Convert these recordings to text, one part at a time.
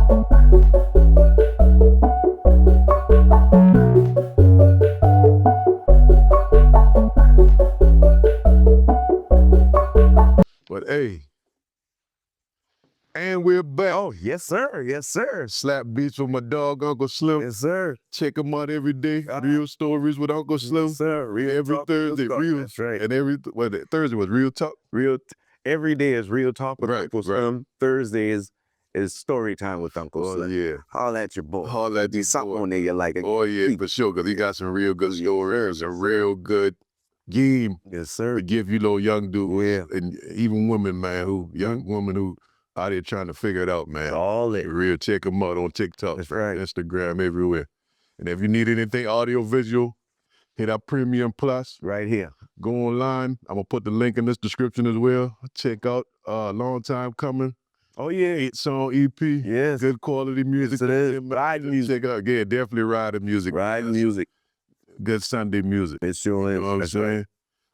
But hey, and we're back. Oh, yes, sir. Yes, sir. Slap beats with my dog, Uncle Slim. Yes, sir. Check him out every day. Real stories with Uncle Slim. Yes, sir. Real every talk, Thursday, real. That's right. And Thursday was real talk. Every day is real talk with Right, Uncle right. Slim. Thursday is story time with Uncle Slim. Yeah. Holla at your boy. Holla at Be your something boy. on there you like. Oh yeah, for sure, because he got some real good stories, a real good game Yes, sir. to give you little young dudes. Yeah. And even women, man, young women who out there trying to figure it out, man. All it. Real, check them out on TikTok, That's right. Instagram, everywhere. And if you need anything audio, visual, hit our Premium Plus. Right here. Go online. I'm gonna put the link in this description as well. Check out Long Time Coming. Oh yeah. 8-song EP. Yes. Good quality music. Yes, it is. Riding music. Check out, yeah, definitely riding music. Riding music. Good Sunday music. It sure is. You know what I'm saying?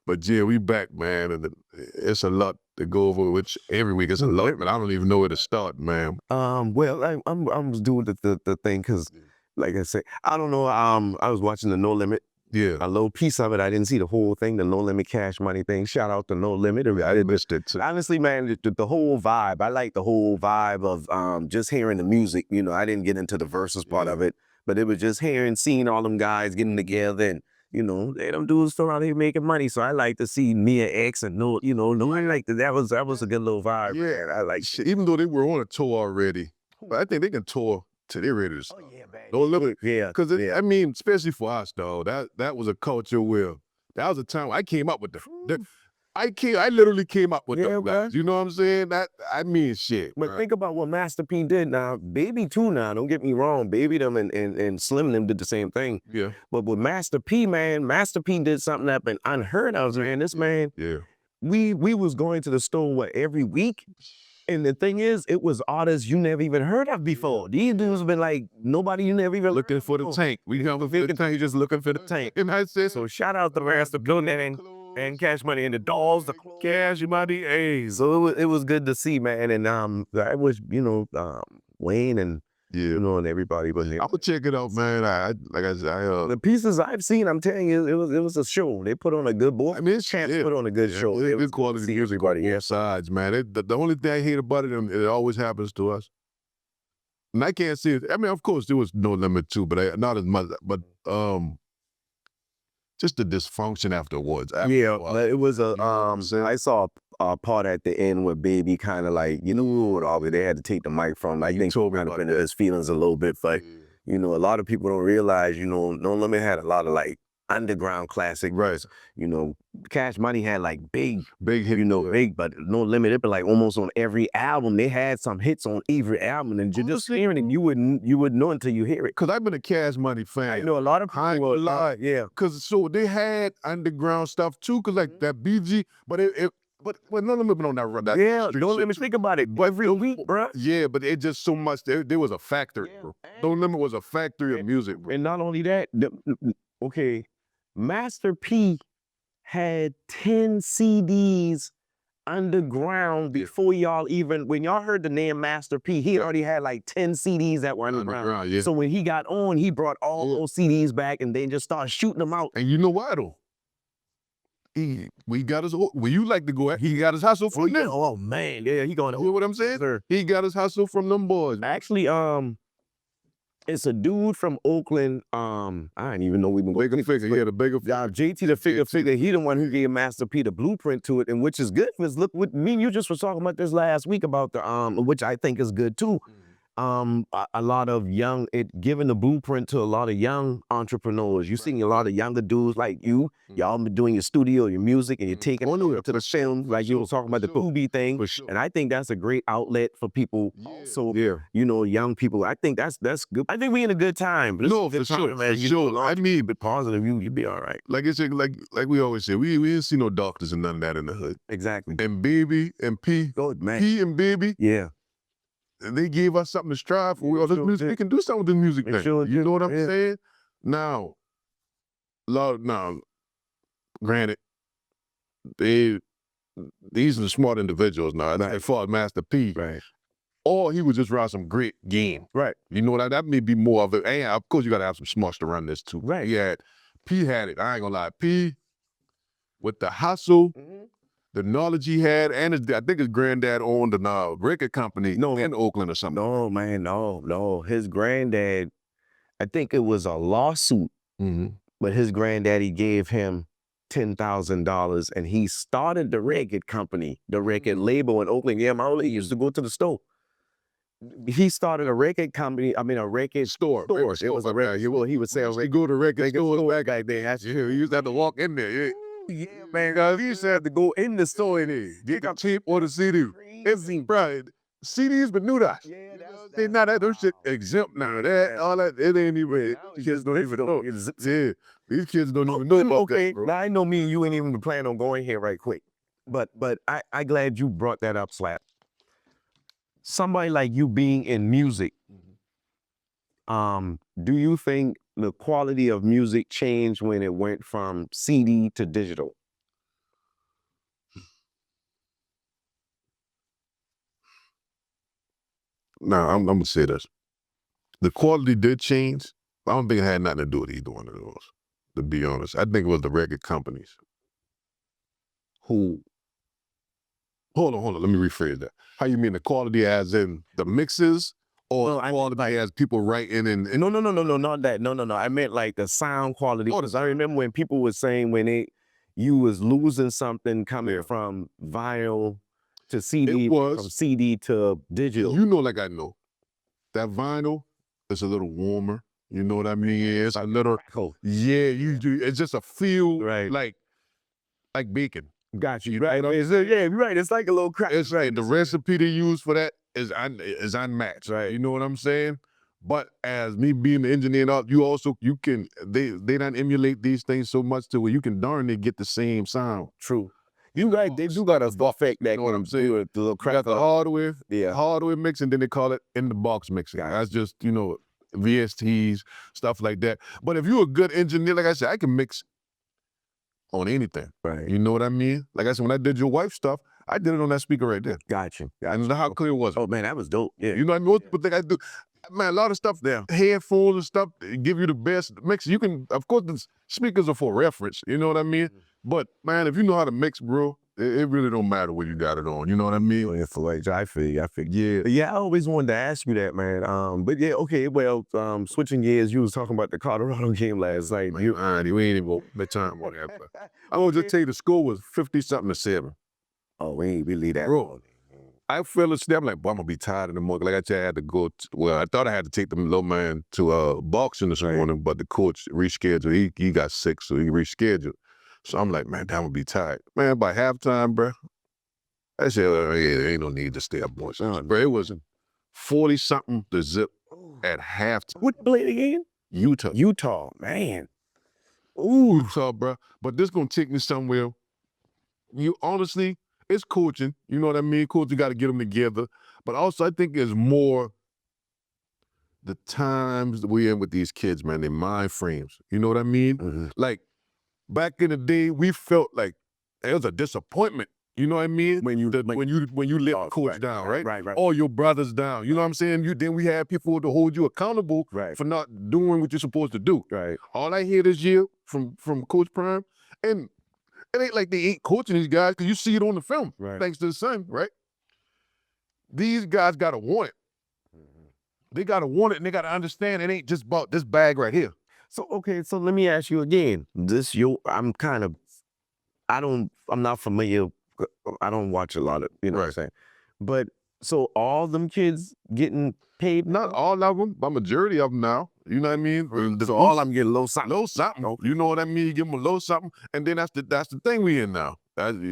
But yeah, we back, man, and it's a lot to go over. Which every week it's a lot, but I don't even know where to start, man. Well, I'm doing the thing because, like I said, I don't know. I was watching the No Limit. Yeah, A little piece of it. I didn't see the whole thing, the No Limit Cash Money thing. Shout out to No Limit. I missed it too. Honestly, man, the whole vibe. I like the whole vibe of just hearing the music. You know, I didn't get into the verses part of it, but it was just seeing all them guys getting together and, you know, they them dudes still out here making money. So I like to see Mia X and no, you know, I like that. That was a good little vibe. Yeah, man. I like shit. Even though they were on a tour already, but I think they can tour till they're ready to stop. Oh yeah, man. No Limit. Yeah, Because I mean, especially for us, though, that was a culture where that was a time I came up with I literally came up with Yeah, them guys. You know what I'm saying? I mean, shit. But think about what Master P did now. Baby too now, don't get me wrong. Baby them and Slim them did the same thing. Yeah. But with Master P, man, Master P did something that been unheard of, man. This man, Yeah. we was going to the store, every week? And the thing is, it was artists you never even heard of before. These dudes have been like, nobody you never even Looking for the tank. We come for the tank. You just looking for the tank. And I said, So shout out to Master P and Cash Money and the dolls, the Cash Money, hey. So it was good to see, man. And I wish, you know, Wayne and you know, and everybody. But I'm gonna check it out, man. Like I said, the pieces I've seen, I'm telling you, it was a show. They put on a good boy. I mean, it's put on a good show. It It was good quality see music everybody. on both sides, man. The only thing I hate about it, and it always happens to us. And I can't see it. I mean, of course, there was No Limit too, but not as much. But just the dysfunction afterwards. Yeah, but it was I saw a part at the end where Baby kind of like, you know, they had to take the mic from. Like, they told me kind of into his feelings a little bit. But, you know, a lot of people don't realize, you know, No Limit had a lot of like underground classic. Right. You know, Cash Money had like big hit, you know, big, but No Limit, it been like almost on every album. They had some hits on every album, and you're just hearing it, you wouldn't know until you hear it. Cause I've been a Cash Money fan. I know a lot of people yeah. Cause so they had underground stuff too, cause like that BG, but No Limit been on that run. Yeah, don't let me think about it. Every week, bro. Yeah, but it just so much. There was a factory, bro. No Limit was a factory of music, bro. And not only that, okay, Master P had 10 CDs underground before y'all even, when y'all heard the name Master P, he already had like 10 CDs that were underground. Yeah. So when he got on, he brought all those CDs back and then just started shooting them out. And you know why though? We got his. Well, you like to go. He got his hustle from them. Oh man, yeah, he going. You know what I'm saying? Sir. He got his hustle from them boys. Actually, it's a dude from Oakland. I didn't even know we been Bigger Figure. Yeah, the Bigger Figure. JT the Figure. He the one who gave Master P the blueprint to it, and which is good. Because look, what me and you just was talking about this last week about the which I think is good too. A lot of giving the blueprint to a lot of young entrepreneurs. You seeing a lot of younger dudes like you. Y'all been doing your studio, your music, and you're taking it to the film, like you were talking about the Tubi thing. And I think that's a great outlet for people. So, you know, young people. I think that's good. I think we in a good time. No, for sure, man. I mean, be positive. You be all right. Like it's like we always say, we didn't see no doctors and none of that in the hood. Exactly. And Baby and P, P and Baby, they gave us something to strive for. We can do something with this music thing. You know what I'm saying? Now, granted, these are smart individuals now. As far as Master P, or he would just run some great game. Right. You know what? That may be more of it. And of course, you got to have some smarts to run this too. Right. P had it. I ain't gonna lie. P, with the hustle, the knowledge he had, and I think his granddad owned a record company in Oakland or something. No, man, no. His granddad, I think it was a lawsuit, but his granddaddy gave him $10,000 and he started the record company, the record label in Oakland. Yeah, my old lady used to go to the store. He started a record company, a record store. It was a record store. He would say, you go to record store, that guy there, you used to have to walk in there. Yeah, man, guys, You used to have to go in the store and get the tape or the CD. Bro, CDs been new to us. Yeah, They not that those shit exempt now. All that it ain't even. These kids don't even know. These kids don't even know about that, bro. Now I know me and you ain't even planning on going here right quick, but I glad you brought that up, Slap. Somebody like you being in music, do you think the quality of music changed when it went from CD to digital? Now, I'm gonna say this. The quality did change. I don't think it had nothing to do with either one of those, to be honest. I think it was the record companies who, hold on, let me rephrase that. How you mean the quality as in the mixes, or the quality as people writing and No, not that. No. I meant like the sound quality. Because I remember when people were saying when you was losing something coming from vinyl to CD, from CD to digital. You know, like I know, that vinyl is a little warmer. You know what I mean? It's a little, it's just a feel like bacon. Got you. Right. Right. It's like a little crack. It's right. The recipe they use for that is unmatched. Right. You know what I'm saying? But as me being the engineer and all, they don't emulate these things so much to where you can darn near get the same sound. True. They do got a effect that, you know what I'm saying? The little crack. Got the hardware mix, and then they call it in the box mixing. That's just, VSTs, stuff like that. But if you're a good engineer, like I said, I can mix on anything. Right. You know what I mean? Like I said, when I did your wife's stuff, I did it on that speaker right there. Gotcha. And how clear was it? Oh man, that was dope. Yeah. You know what I mean? What the thing I do? Man, a lot of stuff there. Headphones and stuff give you the best mix. You can, of course, the speakers are for reference. You know what I mean? But man, if you know how to mix, bro, it really don't matter what you got it on. You know what I mean? I feel. Yeah, I always wanted to ask you that, man. But yeah, okay. Well, switching gears, you was talking about the Colorado game last night. We ain't even go time on that. I want to just tell you the score was 50-something-7. Oh, we ain't really that. Bro, I fell asleep. I'm like, boy, I'm gonna be tired in the morning. Like I said, I had to go. I thought I had to take the little man to boxing this morning, but the coach rescheduled. He got sick, so he rescheduled. So I'm like, man, I'm gonna be tired. Man, by halftime, bro, I said, ain't no need to stay up much. Bro, it was 40-something to zip at halftime. What played again? Utah, man. Ooh, Utah, bro. But this gonna take me somewhere. You honestly, it's coaching. You know what I mean? Coaching got to get them together. But also, I think there's more the times that we're in with these kids, man. Their mind frames. You know what I mean? Like, back in the day, we felt like it was a disappointment. You know what I mean? When you let coach down, right? Or your brothers down. You know what I'm saying? Then we had people to hold you accountable for not doing what you're supposed to do. Right. All I hear this year from Coach Prime, and it ain't like they ain't coaching these guys because you see it on the film, thanks to the son, right? These guys gotta want it. They gotta want it, and they gotta understand it ain't just about this bag right here. So okay, so let me ask you again. I'm not familiar. I don't watch a lot of, you know what I'm saying. But so all them kids getting paid? Not all of them, but majority of them now. You know what I mean? So all I'm getting low something. Low something. Okay. You know what I mean? You give them a low something, and then that's the thing we in now.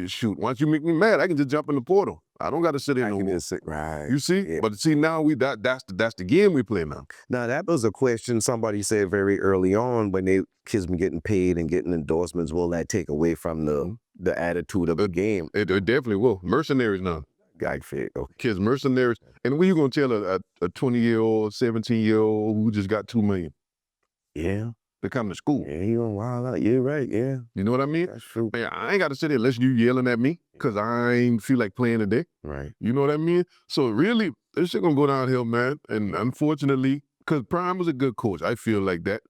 Shoot, once you make me mad, I can just jump in the portal. I don't got to sit in no more. Right. You see? Yeah. But see, now that's the game we play now. Now, that was a question somebody said very early on when kids been getting paid and getting endorsements. Will that take away from the attitude of the game? It definitely will. Mercenaries now. Okay. Kids, mercenaries. And when you going to tell a 20-year-old, 17-year-old who just got $2 million? Yeah. To come to school. Yeah, he gonna wild out. You're right, yeah. You know what I mean? That's true. Man, I ain't got to sit there unless you yelling at me because I ain't feel like playing today. Right. You know what I mean? So really, this shit gonna go downhill, man. And unfortunately, because Prime was a good coach, I feel like that.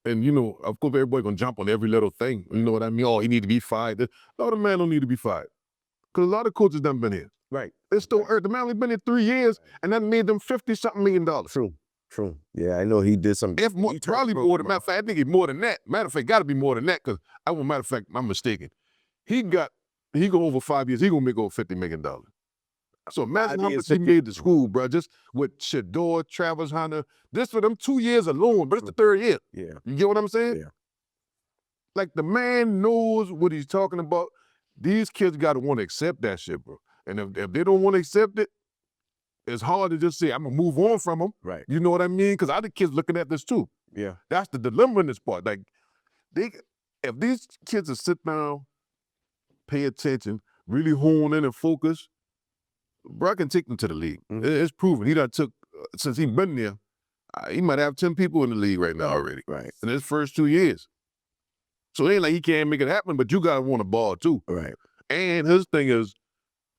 And you know, of course, everybody gonna jump on every little thing. You know what I mean? Oh, he need to be fired. No, the man don't need to be fired. Because a lot of coaches done been here. Right. They still earned. The man only been here 3 years, and that made them $50-something million. True. Yeah, I know he did some. If more, probably more than matter of fact, I think it's more than that. Matter of fact, got to be more than that because matter of fact, I'm mistaken. He go over 5 years. He gonna make over $50 million. So imagine how much he made the school, bro. Just with Shador, Travis Hunter. This for them 2 years alone, but it's the 3rd year. Yeah. You get what I'm saying? Yeah. Like the man knows what he's talking about. These kids got to want to accept that shit, bro. And if they don't want to accept it, it's hard to just say, I'm going to move on from them. Right. You know what I mean? Because other kids looking at this too. Yeah. That's the dilemma in this part. Like, if these kids will sit down, pay attention, really hone in and focus, bro, I can take them to the league. It's proven. He done took, since he been there, he might have 10 people in the league right now already. Right. In his first 2 years. So it ain't like he can't make it happen, but you got to want a ball too. Right. And his thing is,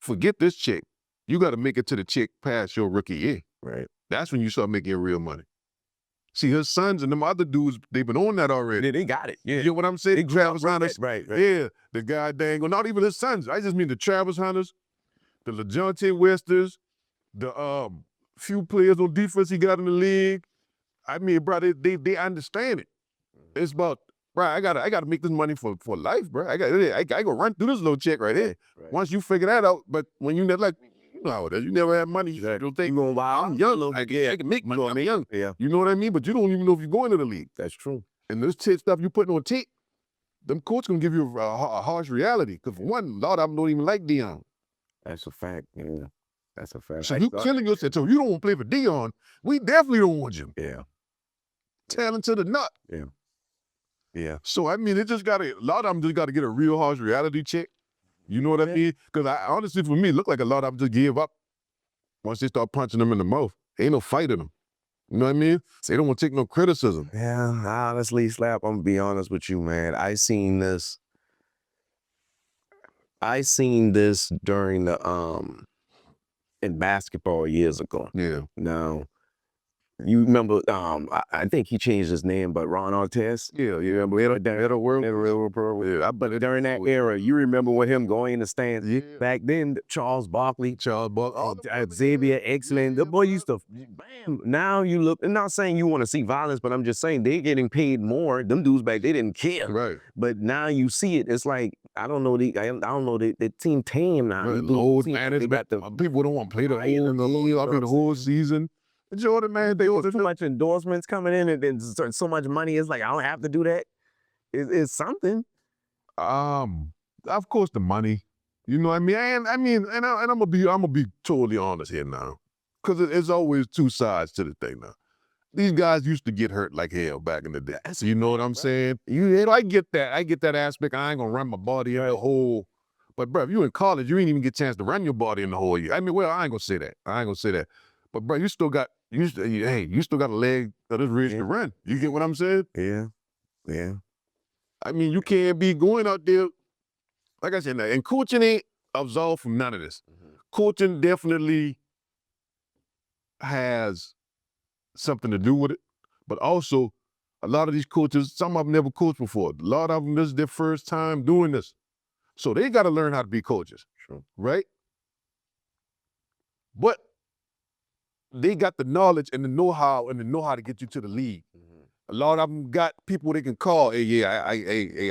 forget this check. You got to make it to the check past your rookie year. Right. That's when you start making your real money. See, his sons and them other dudes, they've been on that already. They got it. Yeah. You know what I'm saying? They Travis Hunters. Right. Yeah. The guy dang, not even his sons. I just mean the Travis Hunters, the LeJounte Westers, the few players on defense he got in the league. I mean, bro, they understand it. It's about, bro, I gotta make this money for life, bro. I go run through this little check right here. Right. Once you figure that out, but when you never, like, you know how it is. You never have money. You don't think, I'm young. I can make money. I'm young. Yeah. You know what I mean? But you don't even know if you're going to the league. That's true. And this stuff you putting on tape, them coaches gonna give you a harsh reality. Because for one, a lot of them don't even like Dion. That's a fact. Yeah. That's a fact. So you telling yourself, so you don't want to play for Dion, we definitely don't want you. Yeah. Talent to the nut. Yeah. Yeah. So I mean, a lot of them just got to get a real harsh reality check. You know what I mean? Because honestly, for me, it look like a lot of them just give up once they start punching them in the mouth. Ain't no fight in them. You know what I mean? They don't want to take no criticism. Yeah, honestly, Slap, I'm gonna be honest with you, man. I seen this during the in basketball years ago. Yeah. Now, you remember, I think he changed his name, but Ron Artest? Yeah, you remember that world? Yeah, but during that era, you remember with him going in the stands. Yeah. Back then, Charles Barkley, Xavier, excellent. The boy used to, bam. Now you look, I'm not saying you want to see violence, but I'm just saying they're getting paid more. Them dudes back, they didn't care. Right. But now you see it, it's like, I don't know, the team tame now. Right. Load management. People don't want to play the whole season. Jordan, man, they too much endorsements coming in and then so much money. It's like, I don't have to do that. It's something. Of course, the money. You know what I mean? And I'm gonna be totally honest here now, because it's always two sides to the thing now. These guys used to get hurt like hell back in the day. You know what I'm saying? I get that. I get that aspect. I ain't gonna run my body in the whole. But bro, if you in college, you ain't even get a chance to run your body in the whole year. I mean, well, I ain't gonna say that. But bro, you still got a leg that is ready to run. You get what I'm saying? Yeah. Yeah. I mean, you can't be going out there, like I said, and coaching ain't absolved from none of this. Coaching definitely has something to do with it, but also a lot of these coaches, some of them never coached before. A lot of them, this is their first time doing this. So they got to learn how to be coaches, right? But they got the knowledge and the know-how to get you to the league. A lot of them got people they can call. Hey,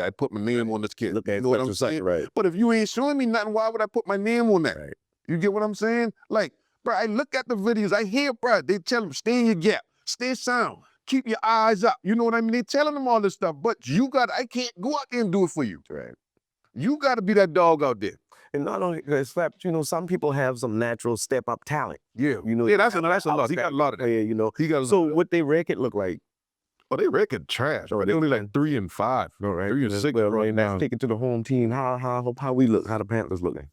I put my name on this kid. Look at you know what I'm saying? Right. But if you ain't showing me nothing, why would I put my name on that? Right. You get what I'm saying? Like, bro, I look at the videos. I hear, bro, they tell them, stay in your gap, stay sound, keep your eyes up. You know what I mean? They telling them all this stuff, but I can't go out there and do it for you. Right. You got to be that dog out there. And not only Slap, some people have some natural step-up talent. Yeah. That's a lot. He got a lot of that. Yeah, He got. So what they record look like? Oh, they record trash. They only like 3 and 5. All right. 3 and 6 right now. now. Take it to the home team. How we look? How the Panthers looking?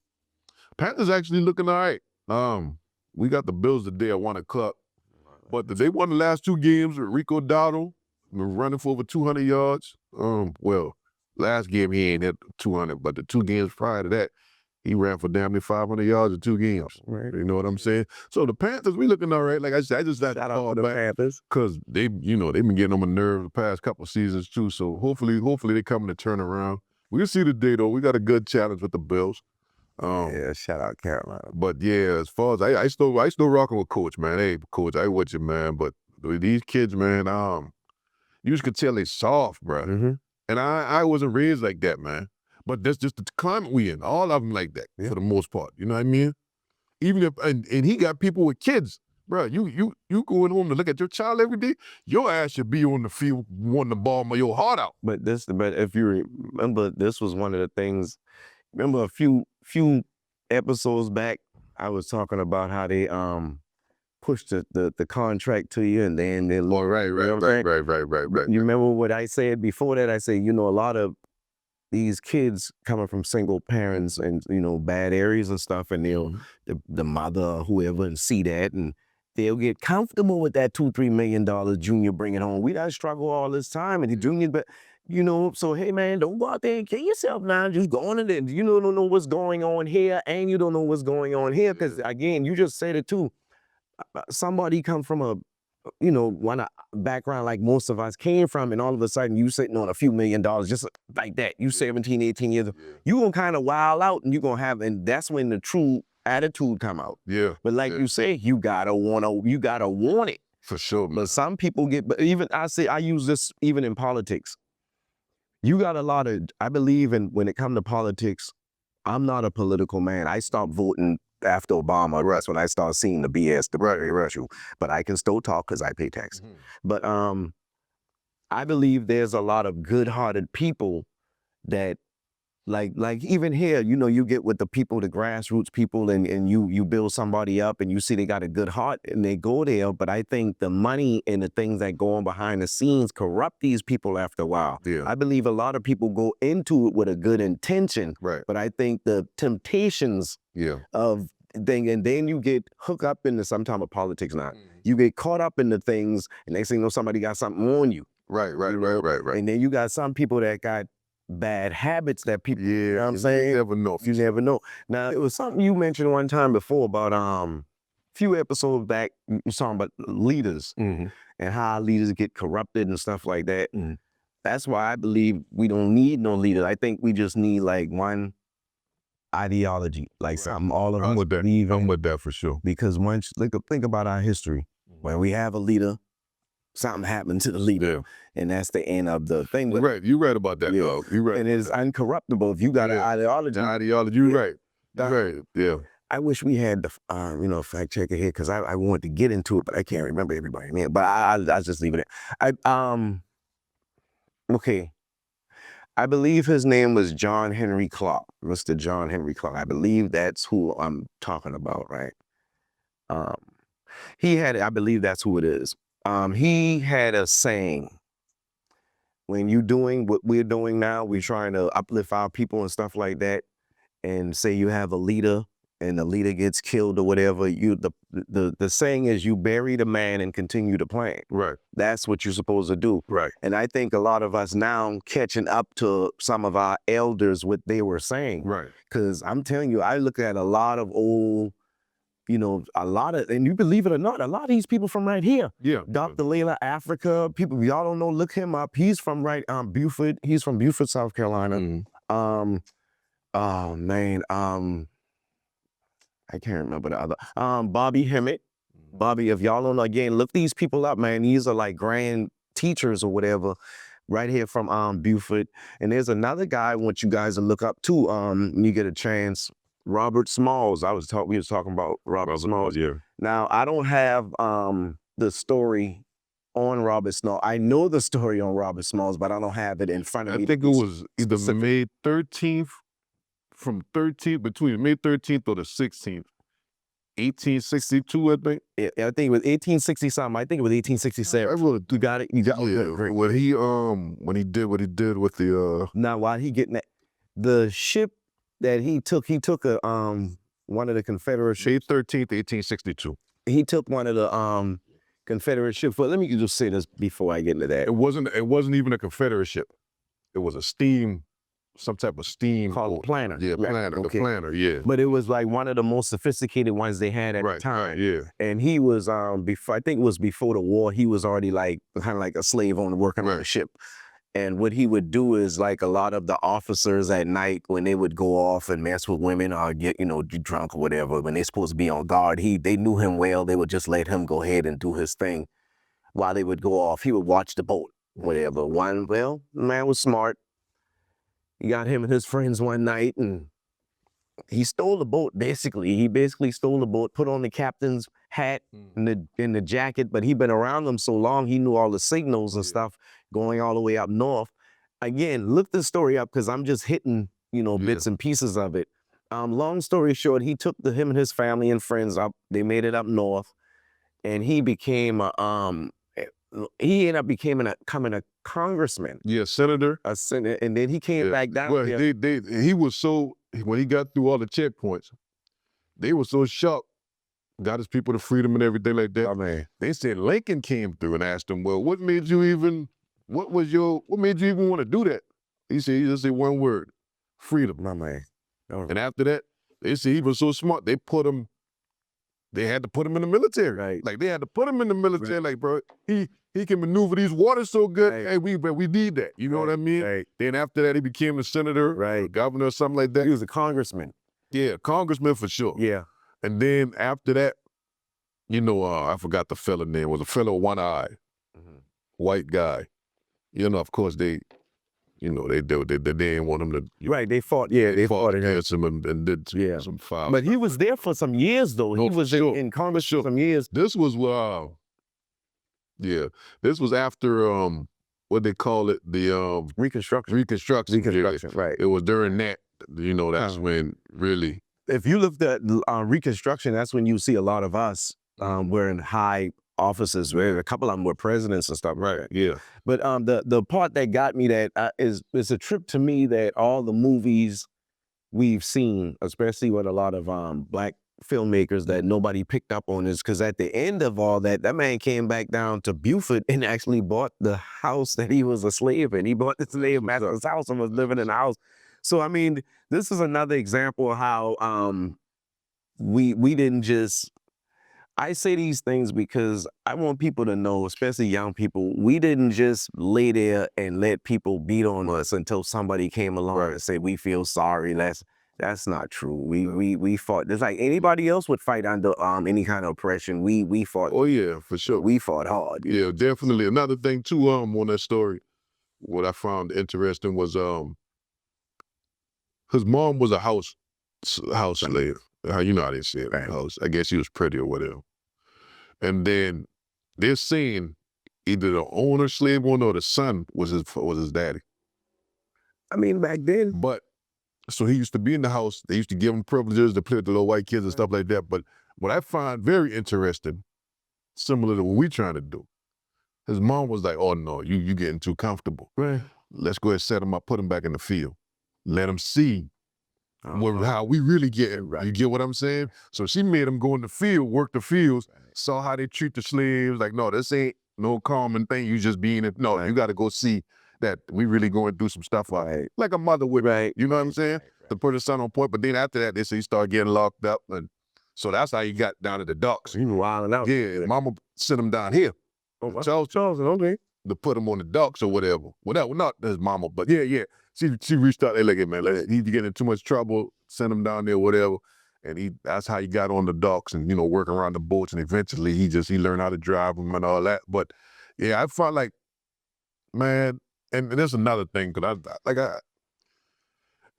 Panthers actually looking all right. We got the Bills today at 1 o'clock, but they won the last 2 games with Rico Dowdle running for over 200 yards. Well, last game he ain't hit 200, but the 2 games prior to that, He ran for damn near 500 yards in 2 games. Right. You know what I'm saying? So the Panthers, we looking all right. Like I said, I just got Shout to out call to the back Panthers. because they've been getting on my nerves the past couple seasons too. So hopefully they coming to turn around. We'll see today though. We got a good challenge with the Bills. Yeah, shout out Carolina. But yeah, as far as I still rocking with Coach, man. Hey, Coach, I with you, man. But these kids, man, you just could tell they soft, bro. Mm-hmm. And I wasn't raised like that, man. But that's just the climate we in. All of them like that for the most part. You know what I mean? Even if and he got people with kids, bro. You going home to look at your child every day. Your ass should be on the field wanting to ball your heart out. But if you remember, this was one of the things. Remember a few episodes back, I was talking about how they pushed the contract to you, and then they Oh, right. You remember what I said before that? I said, a lot of these kids coming from single parents and bad areas and stuff, and they'll the mother or whoever and see that, and they'll get comfortable with that $2-3 million junior bringing home. We done struggle all this time, and the juniors, but so hey man, don't go out there and kill yourself now. Just go on and you don't know what's going on here, and you don't know what's going on here, because again, you just said it too. Somebody come from a one background like most of us came from, and all of a sudden you sitting on a few $1 million just like that. You 17, 18 years old. You gonna kind of wild out, and you gonna have, and that's when the true attitude come out. Yeah. But like you say, you gotta want it. For sure, man. But some people but even I use this even in politics. You got a lot of, I believe in, when it comes to politics, I'm not a political man. I stopped voting after Obama. That's when I started seeing the BS, the virtue. But I can still talk because I pay tax. Mm-hmm. But I believe there's a lot of good-hearted people that, like even here, you get with the people, the grassroots people, and you build somebody up, and you see they got a good heart, and they go there. But I think the money and the things that go on behind the scenes corrupt these people after a while. Yeah. I believe a lot of people go into it with a good intention, right? But I think the temptations of thing, and then you get hooked up into some type of politics. Now you get caught up in the things, and next thing you know, somebody got something on you. Right. And then you got some people that got bad habits that people, you know what I'm saying? You never know. You never know. Now, it was something you mentioned one time before about a few episodes back, you were talking about leaders and how leaders get corrupted and stuff like that. That's why I believe we don't need no leaders. I think we just need like one ideology, like something all of us believe in. I'm with that for sure. Because once, think about our history. When we have a leader, something happened to the leader, and that's the end of the thing. Right, you right about that, dog. You right, and it's uncorruptible. If you got an ideology, you right. Right, yeah. I wish we had the fact checker here, because I wanted to get into it, but I can't remember everybody. Man, but I'll just leave it at. Okay. I believe his name was John Henry Clark, Mr. John Henry Clark. I believe that's who I'm talking about, right? I believe that's who it is. He had a saying, when you doing what we're doing now, we're trying to uplift our people and stuff like that, and say you have a leader and the leader gets killed or whatever, the saying is, you bury the man and continue to plan. Right. That's what you're supposed to do. Right. And I think a lot of us now catching up to some of our elders, what they were saying. Right. Because I'm telling you, I look at a lot of old, and you believe it or not, a lot of these people from right here. Yeah. Dr. Layla, Africa, people, y'all don't know, look him up. He's from Beaufort. He's from Beaufort, South Carolina. Oh man, I can't remember the other. Bobby Hemmett. Bobby, if y'all don't know, again, look these people up, man. These are like grand teachers or whatever, right here from Beaufort. And there's another guy I want you guys to look up too, when you get a chance. Robert Smalls. We was talking about Robert Smalls. Yeah. Now, I don't have the story on Robert Smalls. I know the story on Robert Smalls, but I don't have it in front of me. I think it was either May 13th, between May 13th or the 16th. 1862, I think. Yeah, I think it was 1860 something. I think it was 1867. You got it. You got it. When he did what he did with the Now, while he getting that, the ship that he took one of the Confederate ships. May 13th, 1862. He took one of the Confederate ships. But let me just say this before I get into that. It wasn't even a Confederate ship. It was a steam some type of steam called boat. planner. Yeah, Right, planner. okay. The planner. Yeah. But it was like one of the most sophisticated ones they had at the time. Right. Yeah. And he was before, I think it was before the war, he was already like kind of like a slave owner working on the ship. And what he would do is, like, a lot of the officers at night, when they would go off and mess with women or get, drunk or whatever, when they're supposed to be on guard, they knew him well. They would just let him go ahead and do his thing while they would go off. He would watch the boat, whatever. The man was smart. He got him and his friends one night, and he stole the boat, basically. He basically stole the boat, put on the captain's hat and the jacket, but he'd been around them so long, he knew all the signals and stuff going all the way up north. Again, look the story up, because I'm just hitting, bits and pieces of it. Long story short, he took him and his family and friends up. They made it up north, and he became he ended up becoming a congressman. Yeah, senator. A senator, and then he came back down. Well, he was so, when he got through all the checkpoints, they were so shocked, got his people to freedom and everything like that. Oh, man. They said Lincoln came through and asked him, well, what made you even want to do that? He just said one word, freedom. My man. Right. And after that, they said he was so smart, they had to put him in the military. Right. Like, they had to put him in the military. Right. Like, bro, he can maneuver these waters so good. Right. Hey, we need that. You know what I mean? Right. Then after that, he became a senator, or governor, or something like that. He was a congressman. Yeah, congressman for sure. Yeah. And then after that, I forgot the fella name. It was a fellow with one eye, white guy. Of course they didn't want him to. Right, they fought. Yeah, they fought against him and did some foul. But he was there for some years, though. He was in Congress for some years. This was this was after what they call it, the Reconstruction. Reconstruction. Right. It was during that. That's when really. If you looked at Reconstruction, that's when you see a lot of us wearing high offices. Where a couple of them were presidents and stuff. Right. Yeah. But the part that got me that is a trip to me that all the movies we've seen, especially with a lot of Black filmmakers, that nobody picked up on, is because at the end of all that man came back down to Beaufort and actually bought the house that he was a slave in. He bought the slave master's house and was living in the house. So, I mean, this is another example of how we didn't just. I say these things because I want people to know, especially young people, we didn't just lay there and let people beat on us until somebody came along and said, we feel sorry. That's not true. We fought. It's like anybody else would fight under any kind of oppression. We fought. Oh yeah, for sure. We fought hard. Yeah, definitely. Another thing too, on that story, what I found interesting was his mom was a house slave. I didn't say it. House. I guess she was pretty or whatever. And then they're saying either the owner, slave owner, or the son was his daddy. I mean, back then. But so he used to be in the house. They used to give him privileges to play with the little white kids and stuff like that. But what I find very interesting, similar to what we're trying to do, his mom was like, "Oh no, you getting too comfortable. Right. Let's go ahead and set him up, put him back in the field, let him see." How we really get it, right? You get what I'm saying? So she made him go in the field, work the fields, saw how they treat the slaves. Like, no, this ain't no common thing. You just being it. No, you got to go see that we really going through some stuff like a mother would. Right. You know what I'm saying? To put his son on point. But then after that, they say he started getting locked up, and so that's how he got down to the docks. He was wilding out. Yeah, Mama sent him down here. Oh, Charles, okay. To put him on the docks or whatever. Well, not his mama, but yeah. She reached out. They like, hey, man, he's getting in too much trouble. Send him down there, whatever. And that's how he got on the docks and working around the boats. And eventually, he learned how to drive them and all that. But yeah, I felt like, man, and there's another thing, because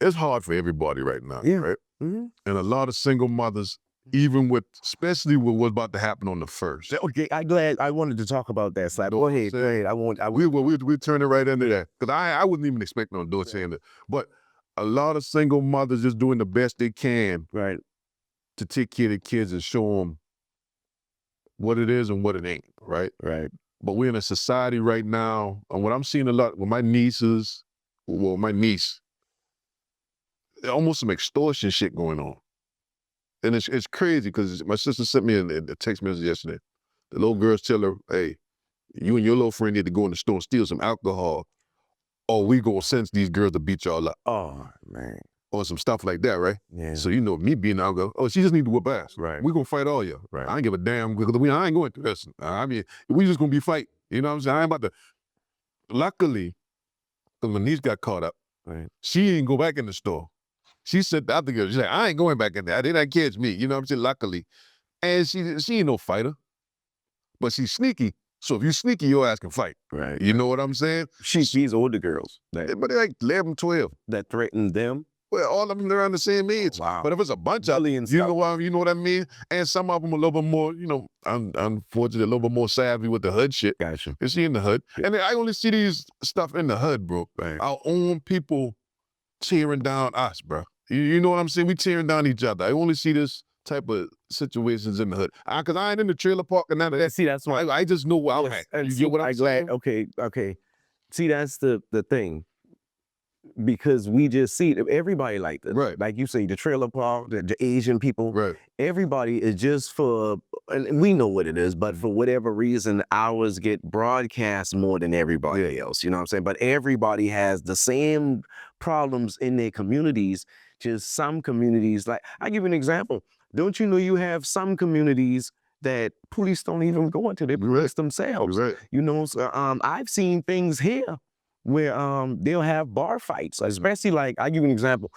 it's hard for everybody right now, right? Mm-hmm. And a lot of single mothers, especially with what's about to happen on the 1st. Okay, I wanted to talk about that, Slap. Go ahead. We turn it right into that, because I wasn't even expecting on doing saying that. But a lot of single mothers just doing the best they can, right, to take care of their kids and show them what it is and what it ain't, right? Right. But we're in a society right now, and what I'm seeing a lot with my niece, almost some extortion shit going on. And it's crazy, because my sister sent me a text message yesterday. The little girls tell her, hey, you and your little friend need to go in the store and steal some alcohol. oh, we gonna send these girls to beat y'all up. Oh, man. Or some stuff like that, right? Yeah. So, me being out, go, oh, she just need to whoop ass. Right. We gonna fight all y'all. Right. I ain't give a damn, because I ain't going through this. I mean, we just gonna be fighting. You know what I'm saying? I ain't about to. Luckily, because my niece got caught up, Right. she didn't go back in the store. She said the other girl, she's like, I ain't going back in there. They didn't catch me. You know what I'm saying? Luckily. And she ain't no fighter. But she's sneaky. So if you sneaky, your ass can fight. Right. You know what I'm saying? These older girls But they're like 11, 12. that threatened them. Well, all of them are around the same age. Oh, wow. But if it's a bunch of them, you know what I mean? And some of them a little bit more, unfortunately, a little bit more savvy with the hood shit. Gotcha. Is she in the hood? Yeah. And I only see these stuff in the hood, bro. Right. Our own people tearing down us, bro. You know what I'm saying? We tearing down each other. I only see this type of situations in the hood. Because I ain't in the trailer park and none of that. See, that's why. I just know where I'm at. You get what I'm saying? Okay. See, that's the thing. Because we just see everybody like this. Right. Like you say, the trailer park, the Asian people. Right. Everybody is just and we know what it is, but for whatever reason, ours get broadcast more than everybody else. You know what I'm saying? But everybody has the same problems in their communities. Just some communities, like, I'll give you an example. Don't you know you have some communities that police don't even go into, they police themselves. Right. So, I've seen things here where they'll have bar fights, especially like, I'll give you an example.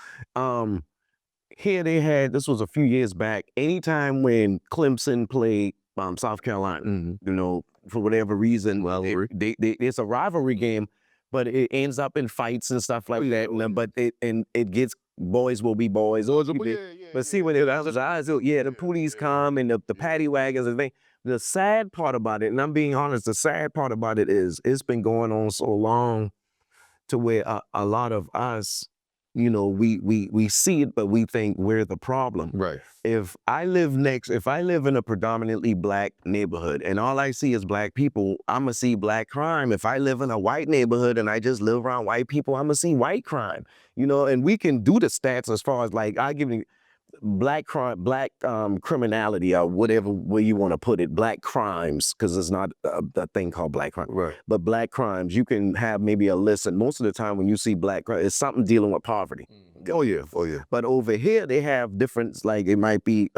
Here they had, this was a few years back, anytime when Clemson played South Carolina, for whatever reason, it's a rivalry game, but it ends up in fights and stuff like that. But it gets, boys will be boys. But see, when the police come and the paddy wagons and things. The sad part about it, and I'm being honest, the sad part about it is it's been going on so long to where a lot of us, we see it, but we think we're the problem. Right. If I live in a predominantly black neighborhood and all I see is black people, I'm gonna see black crime. If I live in a white neighborhood and I just live around white people, I'm gonna see white crime. And we can do the stats as far as, like, I give you black crime, criminality, or whatever way you want to put it, black crimes, because it's not a thing called black crime. Right. But black crimes, you can have maybe a list, and most of the time when you see black crime, it's something dealing with poverty. Oh yeah. But over here they have different, like it might be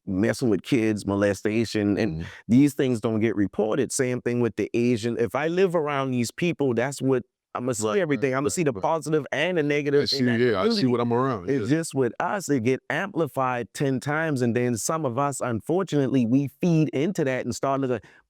messing with kids, molestation, and these things don't get reported. Same thing with the Asian. If I live around these people, that's what I'm gonna see everything. I'm gonna see the positive and the negative. I see what I'm around. It's just with us, it get amplified 10 times, and then some of us, unfortunately, we feed into that and start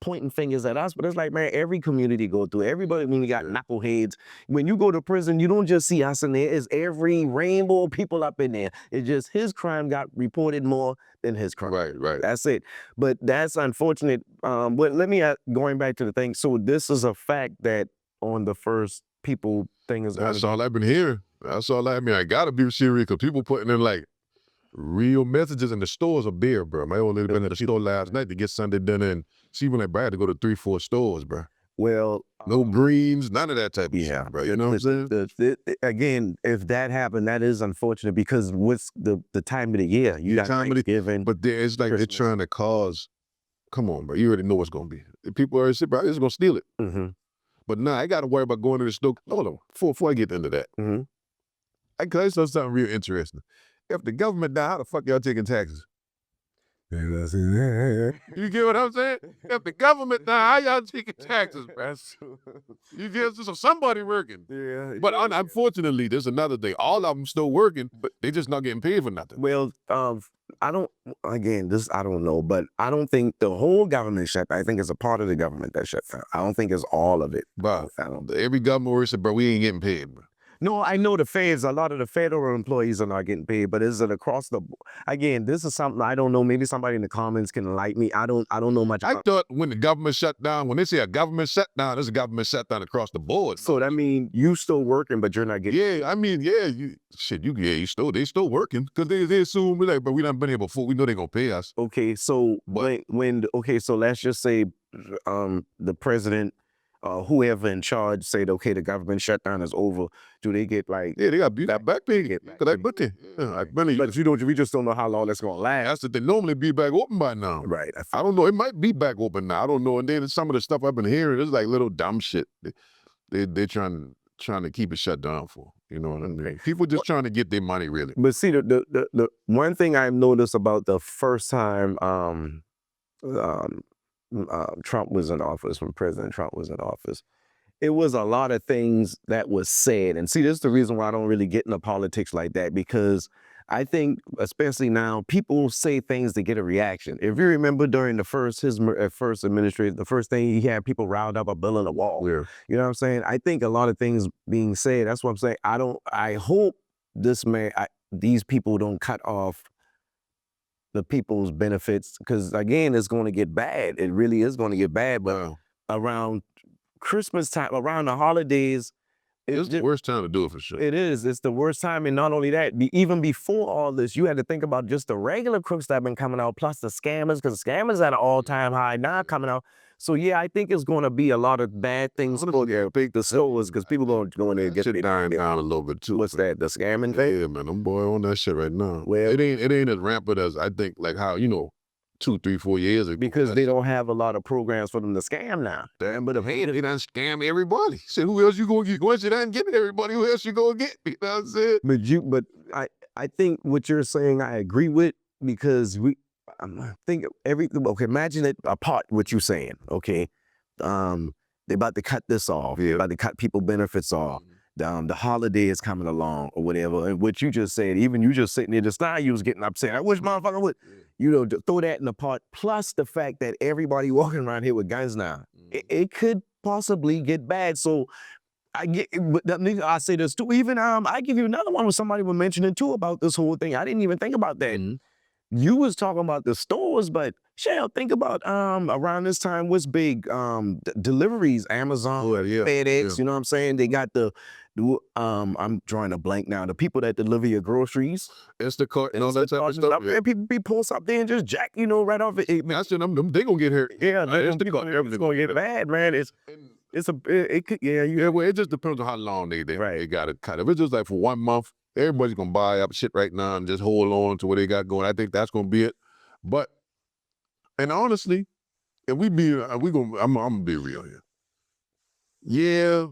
pointing fingers at us. But it's like, man, every community go through. Everybody, when we got knuckleheads, when you go to prison, you don't just see us in there. It's every rainbow of people up in there. It's just his crime got reported more than his crime. Right. That's it. But that's unfortunate. But let me going back to the thing. So this is a fact that on the first people thing is. That's all I've been hearing. That's all I gotta be serious, because people putting in like real messages, and the stores are bare, bro. I only been at the store last night to get Sunday dinner, and she went I had to go to 3-4 stores, bro. Well, no greens, none of that type of shit, bro. You know what I'm saying? Again, if that happened, that is unfortunate, because what's the time of the year? You got Thanksgiving. But it's like they're trying to cause. Come on, bro. You already know what's gonna be. People are saying, bro, it's gonna steal it. But nah, I got to worry about going to the store. Hold on, before I get into that. I saw something real interesting. If the government die, how the fuck y'all taking taxes? You get what I'm saying? If the government die, how y'all taking taxes, bro? You get, so somebody working. Yeah. But unfortunately, there's another thing. All of them still working, but they just not getting paid for nothing. Well, I don't know, but I don't think the whole government shut down. I think it's a part of the government that shut down. I don't think it's all of it. But every government works, bro, we ain't getting paid, bro. No, I know a lot of the federal employees are not getting paid, but is it across the board? Again, this is something I don't know. Maybe somebody in the comments can enlighten me. I don't know much. I thought when the government shut down, when they say a government shutdown, there's a government shutdown across the board. So that means you still working, but you're not getting. Yeah, I mean, they still working, because they assume but we done been here before. We know they gonna pay us. Okay, so so let's just say the president. Whoever in charge said, okay, the government shutdown is over. Do they get like? Yeah, they got that back pay. Because I put there. But we just don't know how long that's gonna last. That's that they normally be back open by now. Right. I don't know. It might be back open now. I don't know. And then some of the stuff I've been hearing is like little dumb shit. They're trying trying to keep it shut down for. You know what I mean? People just trying to get their money, really. But see, the one thing I've noticed about the first time Trump was in office, when President Trump was in office, it was a lot of things that was said. And see, this is the reason why I don't really get into politics like that, because I think, especially now, people say things to get a reaction. If you remember during his first administration, the first thing he had people riled up, a bill in the wall. Yeah. You know what I'm saying? I think a lot of things being said. That's what I'm saying. I hope these people don't cut off the people's benefits, because again, it's going to get bad. It really is going to get bad. But around Christmas time, around the holidays, it's the worst time to do it for sure. It is. It's the worst time. And not only that, even before all this, you had to think about just the regular crooks that have been coming out, plus the scammers, because the scammers at an all-time high now coming out. So yeah, I think it's going to be a lot of bad things for the stores, because people are going to get shit dying down a little bit too. What's that? The scamming thing? Yeah, man, I'm boy on that shit right now. Well, it ain't as rampant as I think, like how 2, 3, 4 years ago. Because they don't have a lot of programs for them to scam now. Damn, but they done scam everybody. Say, who else you gonna get? Once you done get everybody, who else you gonna get? You know what I'm saying? But I think what you're saying, I agree with, because imagine it apart what you're saying, okay? They about to cut this off. They're about to cut people benefits off. The holiday is coming along or whatever. And what you just said, even you just sitting there just now, you was getting upset. I wish motherfucker would, throw that in the pot. Plus the fact that everybody walking around here with guns now, it could possibly get bad. So I say this too. Even I give you another one where somebody was mentioning too about this whole thing. I didn't even think about that. You was talking about the stores, but Shell, think about around this time, what's big? Deliveries, Amazon, FedEx, you know what I'm saying? They got I'm drawing a blank now. The people that deliver your groceries. Instacart and all that type of stuff. And people pull up there and just jack, right off it. I said, they gonna get hurt. Yeah, it's gonna get bad, man. It could, well, it just depends on how long they got it cut. If it's just like for 1 month, everybody's gonna buy up shit right now and just hold on to what they got going. I think that's gonna be it. But, and honestly, if I'm gonna be real here. Yeah,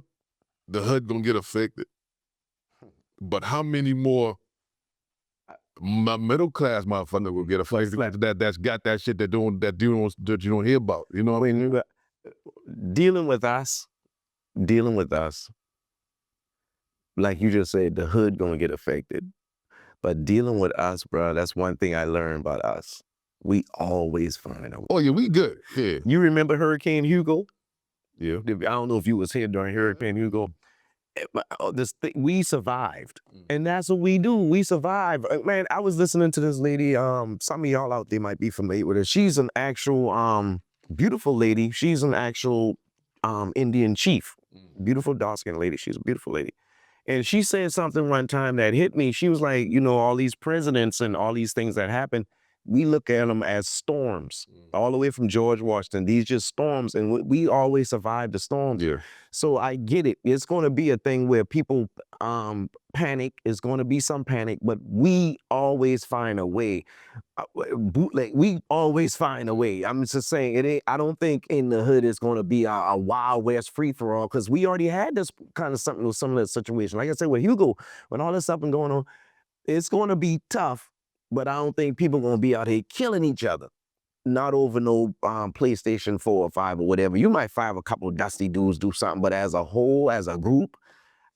the HUD gonna get affected, but how many more middle class motherfuckers will get affected that's got that shit that you don't hear about? You know what I mean? Dealing with us, like you just said, the hood gonna get affected. But dealing with us, bro, that's one thing I learned about us. We always find a way. Oh yeah, we good. Yeah. You remember Hurricane Hugo? Yeah. I don't know if you was here during Hurricane Hugo. We survived. And that's what we do. We survive. Man, I was listening to this lady. Some of y'all out there might be familiar with her. She's an actual beautiful lady. She's an actual Indian chief. Beautiful dark-skinned lady. She's a beautiful lady. And she said something one time that hit me. She was like, all these presidents and all these things that happen, we look at them as storms, all the way from George Washington. These just storms, and we always survive the storms. Yeah. So I get it. It's going to be a thing where people panic. It's going to be some panic, but we always find a way. We always find a way. I'm just saying, I don't think in the hood it's going to be a Wild West free-for-all, because we already had this kind of something with some of the situation. Like I said, with Hugo, when all this stuff been going on, it's going to be tough. But I don't think people gonna be out here killing each other. Not over no PlayStation 4 or 5 or whatever. You might find a couple of dusty dudes do something, but as a whole, as a group,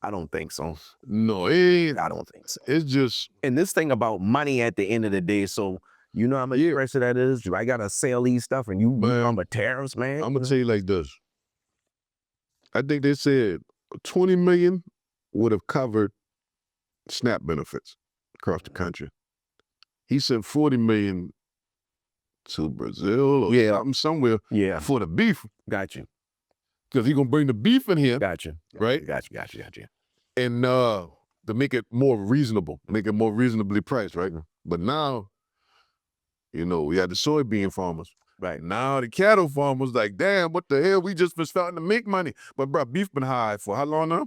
I don't think so. No, I don't think so. It's just... And this thing about money at the end of the day, so you know how much pressure that is? I gotta sell these stuff and you on a tariffs, man. I'm gonna tell you like this. I think they said 20 million would have covered SNAP benefits across the country. He sent 40 million to Brazil or somewhere for the beef. Got you. Because he's going to bring the beef in here. Got you. Right? Got you. And to make it more reasonable, make it more reasonably priced, right? But now, we had the soybean farmers. Right. Now the cattle farmers like, damn, what the hell? We just was starting to make money. But bro, beef been high for how long now?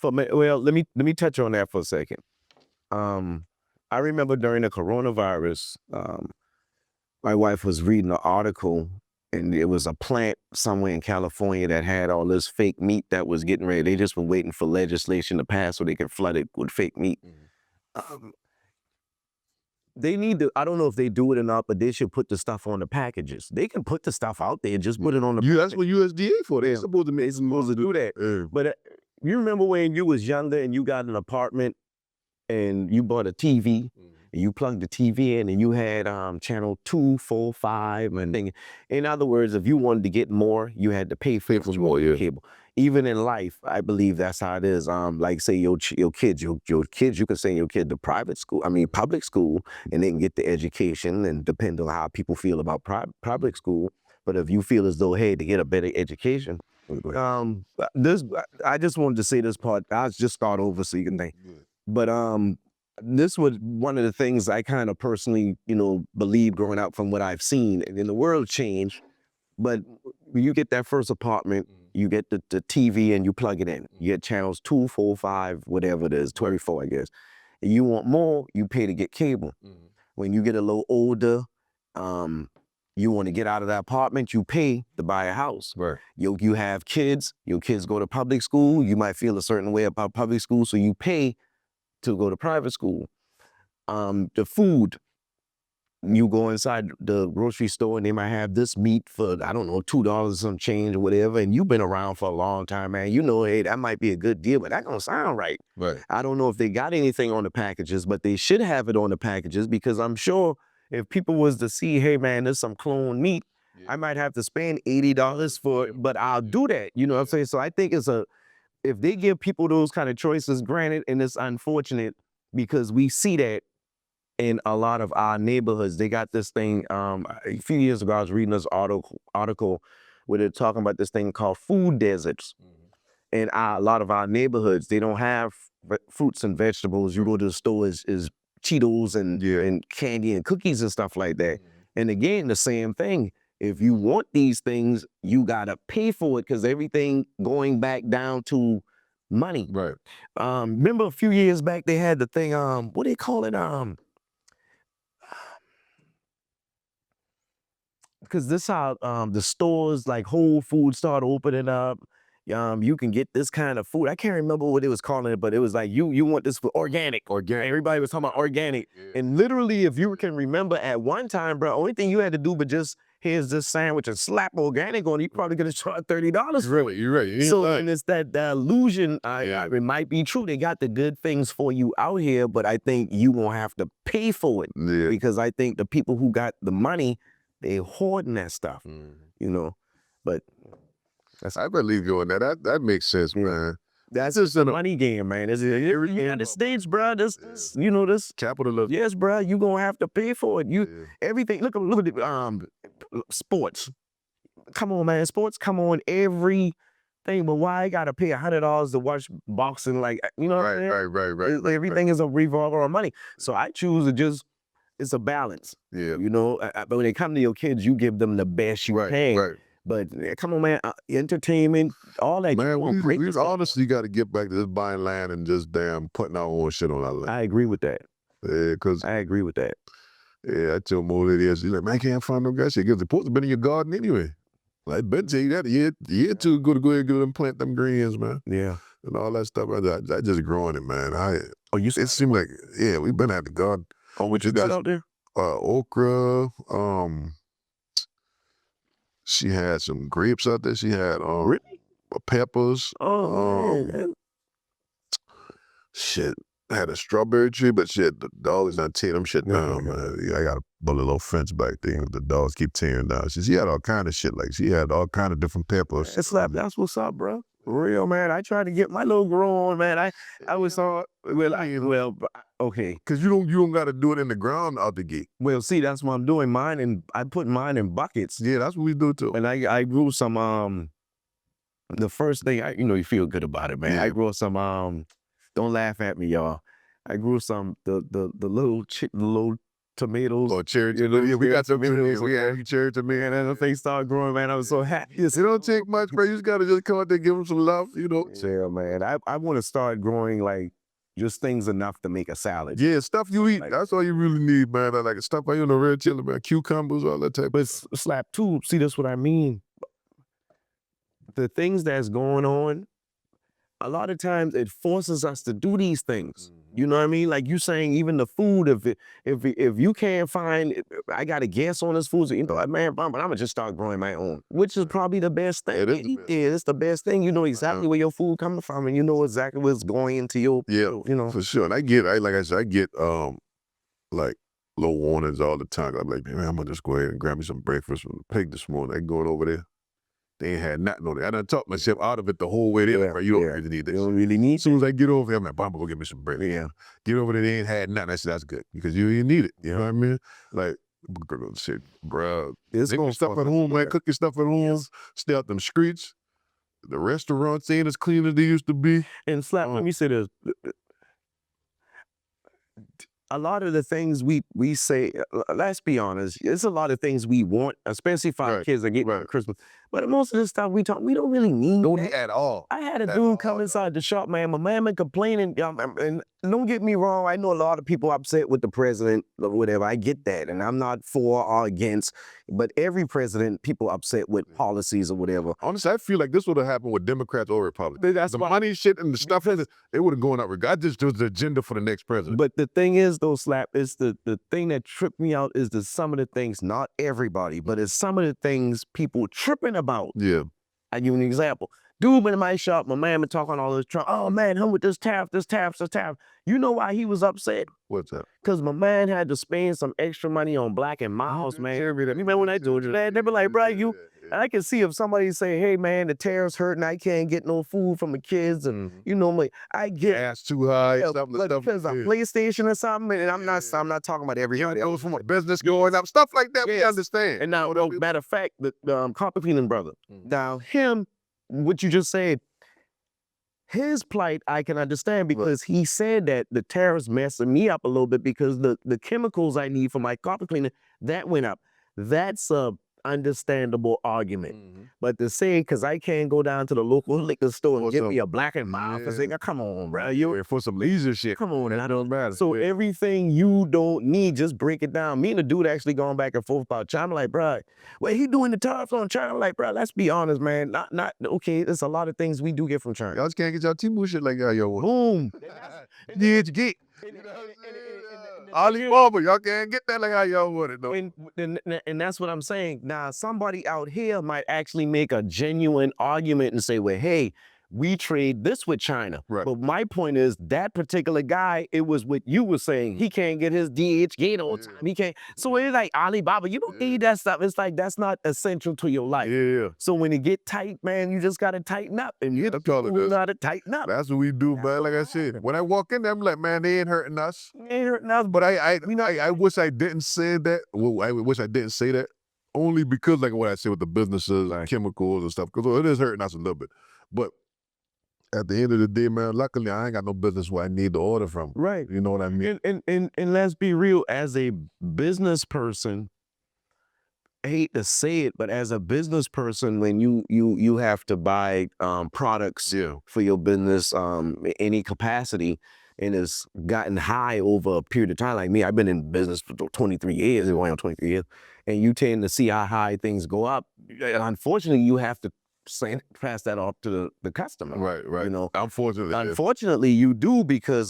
Well, let me touch on that for a second. I remember during the coronavirus, my wife was reading an article, and it was a plant somewhere in California that had all this fake meat that was getting ready. They just were waiting for legislation to pass so they could flood it with fake meat. They need to, I don't know if they do it or not, but they should put the stuff on the packages. They can put the stuff out there, just put it on the That's what USDA for. They're supposed to do that. Yeah. But you remember when you was younger and you got an apartment and you bought a TV and you plugged the TV in and you had channel 2, 4, 5, and thing. In other words, if you wanted to get more, you had to pay for more cable. Even in life, I believe that's how it is. Like say your kids, you can send your kid to public school, and they can get the education, and depend on how people feel about public school. But if you feel as though, hey, to get a better education, I just wanted to say this part. I'll just start over so you can think. But this was one of the things I kind of personally, believe growing up from what I've seen. And then the world changed. But when you get that first apartment, you get the TV and you plug it in. You get channels 2, 4, 5, whatever it is, 24, I guess. And you want more, you pay to get cable. When you get a little older, you want to get out of that apartment, you pay to buy a house. Right. You have kids, your kids go to public school, you might feel a certain way about public school, so you pay to go to private school. The food, you go inside the grocery store and they might have this meat for, I don't know, $2 some change or whatever, and you've been around for a long time, man. Hey, that might be a good deal, but that don't sound right. Right. I don't know if they got anything on the packages, but they should have it on the packages, because I'm sure if people was to see, hey, man, there's some cloned meat, I might have to spend $80 for it, but I'll do that. You know what I'm saying? So I think if they give people those kind of choices, granted, and it's unfortunate because we see that in a lot of our neighborhoods. They got this thing, a few years ago, I was reading this article where they're talking about this thing called food deserts. And a lot of our neighborhoods, they don't have fruits and vegetables. You go to the store, is Cheetos and candy and cookies and stuff like that. And again, the same thing. If you want these things, you gotta pay for it, because everything going back down to money. Right. Remember a few years back they had the thing, what do they call it? Because this how the stores like Whole Foods start opening up. You can get this kind of food. I can't remember what it was calling it, but it was like, you want this for organic. Everybody was talking about organic. And literally, if you can remember at one time, bro, only thing you had to do but just, here's this sandwich and slap organic on it, you probably could have charged $30. Really, you're right. So, and it's that illusion, it might be true. They got the good things for you out here, but I think you gonna have to pay for it. Because I think the people who got the money, they hoarding that stuff, but I believe you on that. That makes sense, man. That's just a money game, man. It's the United States, bro. This Capitalism. Yes, bro. You gonna have to pay for it. Everything. Look at the sports. Come on, man. Sports come on everything. But why I gotta pay $100 to watch boxing? Like, you know what I'm saying? Right. Everything is a revolver on money. So I choose to just. It's a balance. Yeah. But when they come to your kids, you give them the best you can. Right. But come on, man, entertainment, all that. Man, we honestly got to get back to just buying land and just damn putting our own shit on our land. I agree with that. Yeah, because I agree with that. Yeah, I tell more lady, she's like, man, I can't find no guy shit. Because it's supposed to be in your garden anyway. Like, I bet tell you that a year or two go ahead and go and plant them greens, man. Yeah. And all that stuff. I just growing it, man. It seemed like, we've been at the garden. Oh, what you got out there? Okra, she had some grapes out there. She had peppers. Oh, man. Shit, I had a strawberry tree, but shit, the dogs not tearing them shit down, man. I got to build a little fence back there. The dogs keep tearing down. She had all kind of shit. Like, she had all kind of different peppers. That's what's up, bro. For real, man. I tried to get my little grow on, man. I was okay. Cause you don't got to do it in the ground out the gate. Well, see, that's what I'm doing. I put mine in buckets. Yeah, that's what we do too. And I grew some the first thing you feel good about it, man. Yeah. I grew some don't laugh at me, y'all. I grew some the little tomatoes. Or cherry tomatoes. We got tomatoes. We had cherry tomatoes. And then the thing started growing, man. I was so happy. It don't take much, bro. You just gotta come out there and give them some love, Yeah, man. I want to start growing like just things enough to make a salad. Yeah, stuff you eat. Like- That's all you really need, man. Like stuff you know, red chili, man, cucumbers, all that type. But Slap too, see, that's what I mean. The things that's going on, a lot of times it forces us to do these things. You know what I mean? Like you saying, even the food, if you can't find, I got to guess on this food, so, you know, like, man, but I'm gonna just start growing my own, which is probably the best thing. It is the best. Yeah, it's the best thing. You know exactly where your food coming from, and you know exactly what's going into your, Yeah, you know. for sure. And like I said, I get like little warnings all the time. I'm like, man, I'm gonna just go ahead and grab me some breakfast from the pig this morning. I going over there. They ain't had nothing on it. I done talked myself out of it the whole way there. You don't really need this. You don't really need. As soon as I get over there, I'm like, Bamba, go get me some bread. Yeah. Get over there, they ain't had nothing. I said, that's good, because you need it. You know what I mean? Like, shit, bro. It's Make gonna your stuff at home, man. Cook your stuff at home. Stay out them streets. The restaurants ain't as clean as they used to be. And Slap, let me say this. A lot of the things we say, let's be honest, it's a lot of things we want, especially for our kids that get for Christmas. But most of the stuff we don't really need that at all. I had a dude come inside the shop, man. My man been complaining, and don't get me wrong, I know a lot of people upset with the president or whatever. I get that, and I'm not for or against, but every president, people upset with policies or whatever. Honestly, I feel like this would have happened with Democrats or Republicans. That's the why, money shit and the stuff, it would have gone up regardless. Just was the agenda for the next president. But the thing is, though, Slap, is the thing that tripped me out is that some of the things, not everybody, but it's some of the things people tripping about. Yeah. I give you an example. Dude been in my shop, my man been talking all this Trump. Oh man, him with this tariff. You know why he was upset? What's that? Because my man had to spend some extra money on Black and Miles, man. You remember when I told you that? They be like, bro, you. And I can see if somebody say, hey man, the tariffs hurting, I can't get no food from the kids, and you know, like, I get gas too high, but because of PlayStation or something, and I'm not talking about everybody else from a business going up, stuff like that. We understand. And now, well, matter of fact, the carpet cleaning brother. Now him, what you just said, his plight I can understand, because he said that the tariffs messing me up a little bit because the chemicals I need for my carpet cleaning, that went up. That's a understandable argument. But to say, because I can't go down to the local liquor store and get me a Black and Mild, come on, bro. You for some leisure shit. Come on, and I don't matter. So everything you don't need, just break it down. Me and the dude actually going back and forth about China. I'm like, bro, well, he doing the tariffs on China. I'm like, bro, let's be honest, man. Not okay. There's a lot of things we do get from China. Y'all just can't get y'all T-Move shit like that, yo. Boom. Yeah, you get. Alibaba, y'all can't get that like how y'all want it, though. And that's what I'm saying. Now, somebody out here might actually make a genuine argument and say, well, hey, we trade this with China. But my point is, that particular guy, it was what you were saying. He can't get his DHgate all the time. He can't. So it's like Alibaba, you don't need that stuff. It's like, that's not essential to your life. So when it get tight, man, you just got to tighten up. And you got to tighten up. That's what we do, man. Like I said, when I walk in there, I'm like, man, they ain't hurting us. They ain't hurting us. But I wish I didn't say that. Well, I wish I didn't say that. Only because, like what I said with the businesses, like chemicals and stuff, because it is hurting us a little bit. But at the end of the day, man, luckily I ain't got no business where I need to order from. Right. You know what I mean? And let's be real, as a business person, I hate to say it, but as a business person, when you have to buy products for your business, any capacity, and it's gotten high over a period of time. Like me, I've been in business for 23 years, going on 23 years, and you tend to see how high things go up. Unfortunately, you have to pass that off to the customer. Right. You know, unfortunately, you do, because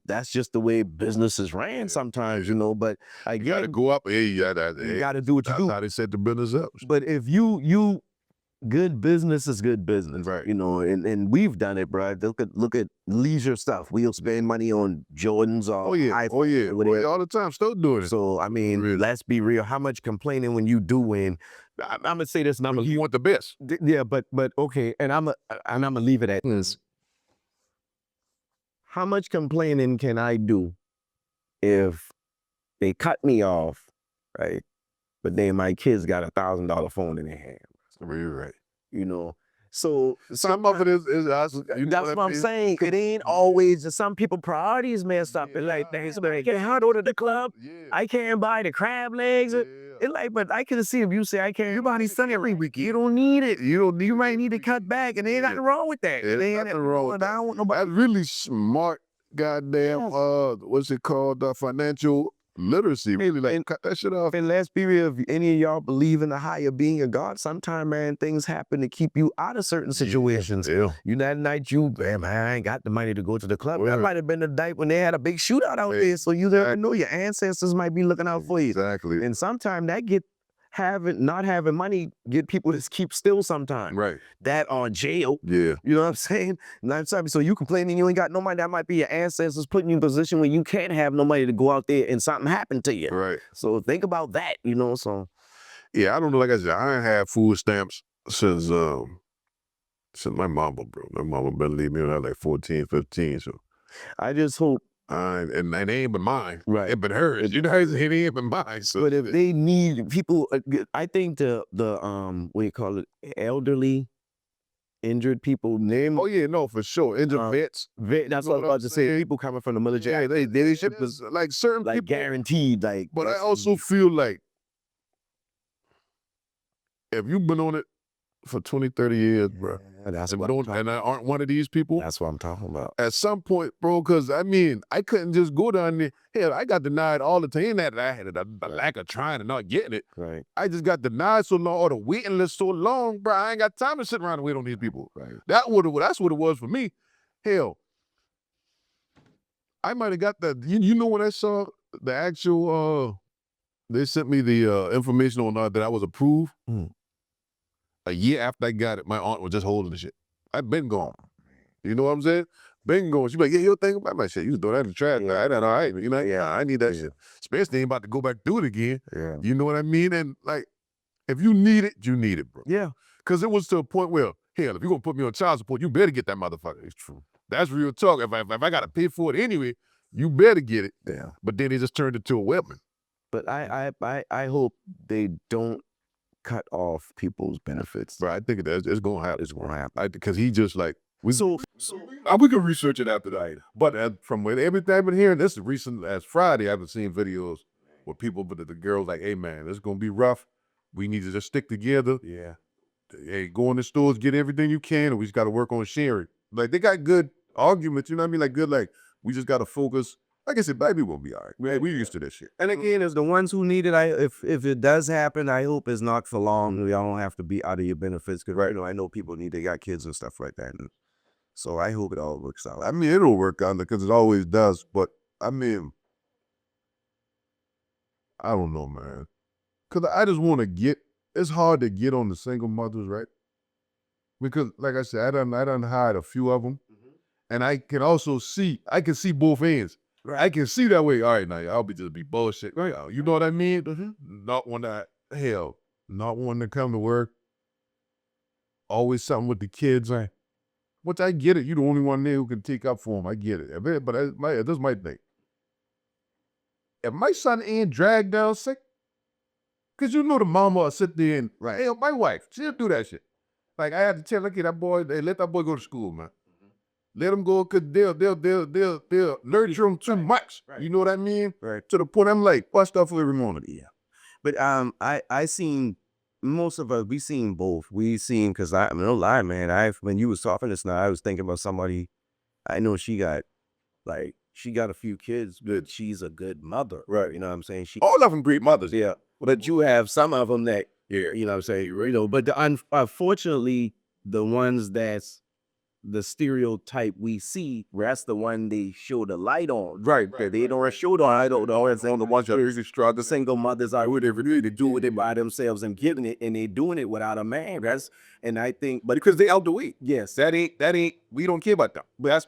that's just the way businesses ran sometimes. You know, but again, you gotta go up. Hey, you gotta do what you do. That's how they set the business up. But if you good business is good business, right? You know, and we've done it, bro. Look at leisure stuff. We'll spend money on Jordans or iPhone, all the time. Still doing it. So I mean, let's be real. How much complaining when you do win? I'm gonna say this, and you want the best. Yeah, but okay, and I'm gonna leave it at this. How much complaining can I do if they cut me off, right? But then my kids got $1,000 phone in their hand. Right. You know, so some of it is us. That's what I'm saying. It ain't always. Some people priorities messed up. And like, they can't go to the club. I can't buy the crab legs. It's like, but I can see if you say I can't. Everybody's Sunday every week. You don't need it. You might need to cut back, and there ain't nothing wrong with that. There's nothing wrong with that. That's really smart goddamn, what's it called? Financial literacy. Really, like, cut that shit off. And last period, if any of y'all believe in the higher being of God, sometime, man, things happen to keep you out of certain situations. Yeah. You that night, man, I ain't got the money to go to the club. That Word. might have been the night when they had a big shootout out there. So you never know, your ancestors might be looking out for you. Exactly. And sometimes that not having money get people to keep still sometimes. Right. That or jail. Yeah. You know what I'm saying? So you complaining you ain't got no money, that might be your ancestors putting you in a position where you can't have no money to go out there and something happened to you. Right. So think about that, you know, so. Yeah, I don't know, like I said, I ain't had food stamps since my mama, bro. My mama been leaving me when I was like 14, 15, so. I just hope. And it ain't been mine. Right. It been hers. You know, it ain't been mine. So. But if they need people, I think the what do you call it, elderly, injured people, name. Oh yeah, no, for sure. Injured vets. That's what I was about to say. People coming from the military. Yeah, they should like certain like people. Guaranteed, like. But I also feel like if you've been on it for 20, 30 years, bro, and I aren't one of these people. That's what I'm talking about. At some point, bro, because I mean, I couldn't just go down there. Hell, I got denied all the time. Ain't that I had a lack of trying and not getting it. Right. I just got denied so long, or the waiting list so long, bro. I ain't got time to sit around and wait on these people. Right. That's what it was for me. Hell, I might have got that. You know when I saw the actual, they sent me the information on that I was approved. A year after I got it, my aunt was just holding the shit. I've been gone. You know what I'm saying? Been gone. She be like, yeah, you'll think about my shit. You can throw that in the trash. Yeah. All right. You know, yeah, I need that shit. Especially ain't about to go back through it again. Yeah. You know what I mean? And like, if you need it, you need it, bro. Yeah. Because it was to a point where, hell, if you're going to put me on child support, you better get that motherfucker. It's true. That's real talk. If I got to pay for it anyway, you better get it. Yeah. But then they just turned it to a weapon. But I hope they don't cut off people's benefits. Bro, I think it's going to happen. It's going to happen. Because he just like, we we can research it after that. But from everything I've been hearing, this is recent as Friday, I've been seeing videos where people, but the girls like, hey man, it's going to be rough. We need to just stick together. Yeah. Hey, go in the stores, get everything you can, and we just got to work on sharing. Like, they got good arguments, you know what I mean? Like, good, like, we just got to focus. Like I said, baby will be all right. Man, we used to this shit. And again, as the ones who need it, if it does happen, I hope it's not for long. Y'all don't have to be out of your benefits. Because right now, I know people they got kids and stuff like that. And so I hope it all works out. I mean, it'll work out because it always does. But, I mean, I don't know, man. Because I just want to get, it's hard to get on the single mothers, right? Because, like I said, I done hired a few of them. And I can also see, both ends. Right. I can see that way. All right, now I'll just be bullshit. Right? You know what I mean? Not one that, not one to come to work. Always something with the kids. Which I get it. You're the only one there who can take up for them. I get it. But this is my thing. If my son ain't dragged down sick, because you know the mama will sit there and, hey, my wife, she'll do that shit. Like, I had to tell that boy, let that boy go to school, man. Let them go, because they'll nurture him too much. Right. You know what I mean? Right. To the point I'm like, watch stuff every morning. Yeah. But I seen, most of us, we seen both. We seen, because I mean, don't lie, man. When you was talking this now, I was thinking about somebody, I know she got a few kids, but she's a good mother. Right. You know what I'm saying? All of them great mothers. Yeah. But you have some of them that, you know what I'm saying? You know, but unfortunately, the ones that's the stereotype we see, that's the one they show the light on. Right. They don't show the light on. The ones that usually struggle. The single mothers are whatever they do it by themselves and getting it, and they doing it without a man. And I think, but because they out the way. Yes. That ain't. We don't care about them. But that's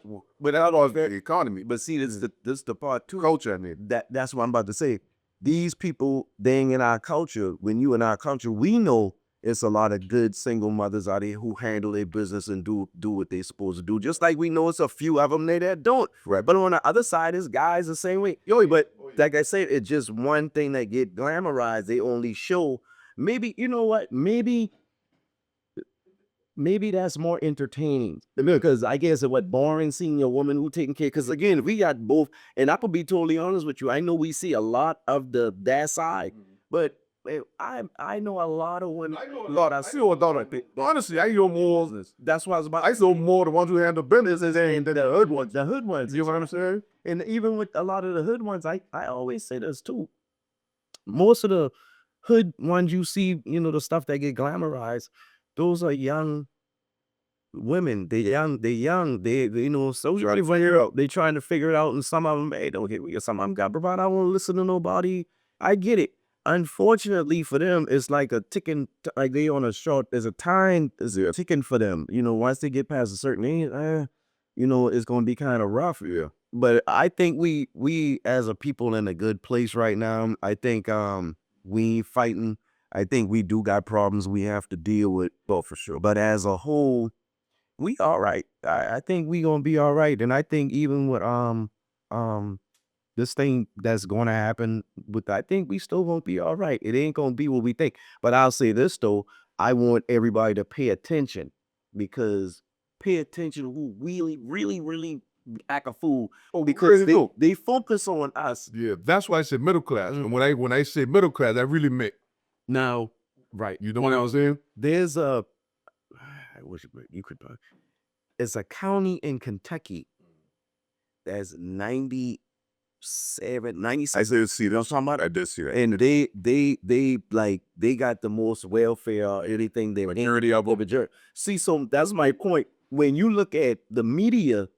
all the economy. But see, this is the part too. Culture, I mean. That's what I'm about to say. These people, they ain't in our culture. When you in our culture, we know it's a lot of good single mothers out there who handle their business and do what they supposed to do. Just like we know it's a few of them that don't. Right. But on the other side, it's guys the same way. But like I said, it's just one thing that get glamorized. They only show, maybe, you know what? Maybe that's more entertaining. Because I guess it what boring seeing a woman who taking care. Because again, we got both. And I could be totally honest with you. I know we see a lot of that side. But I know a lot of women. Lord, I still thought of it. Honestly, I know more. That's what I was about. I know more the ones who handle business than the hood ones. The hood ones. You know what I'm saying? And even with a lot of the hood ones, I always say this too. Most of the hood ones you see, the stuff that get glamorized, those are young women. They young. So you already figure out. They trying to figure it out, and some of them, hey, don't get me. Some of them got provide. I don't want to listen to nobody. I get it. Unfortunately for them, it's like a ticking. Like they on a short. There's a time. There's a ticking for them. Once they get past a certain age, it's gonna be kind of rough. Yeah. But I think we as a people in a good place right now. I think we fighting. I think we do got problems we have to deal with. Oh, for sure. But as a whole, we all right. I think we gonna be all right. And I think even with this thing that's gonna happen I think we still gonna be all right. It ain't gonna be what we think. But I'll say this though, I want everybody to pay attention, because pay attention who really, really, really act a fool. Because they focus on us. Yeah, that's why I said middle class. And when I say middle class, I really meant. Now, right. You know what I'm saying? There's I wish you could. It's a county in Kentucky that's 97, 96. I said, see, that's how much I did see that. And they got the most welfare or anything they were Majority of them. See, so that's my point. When you look at the media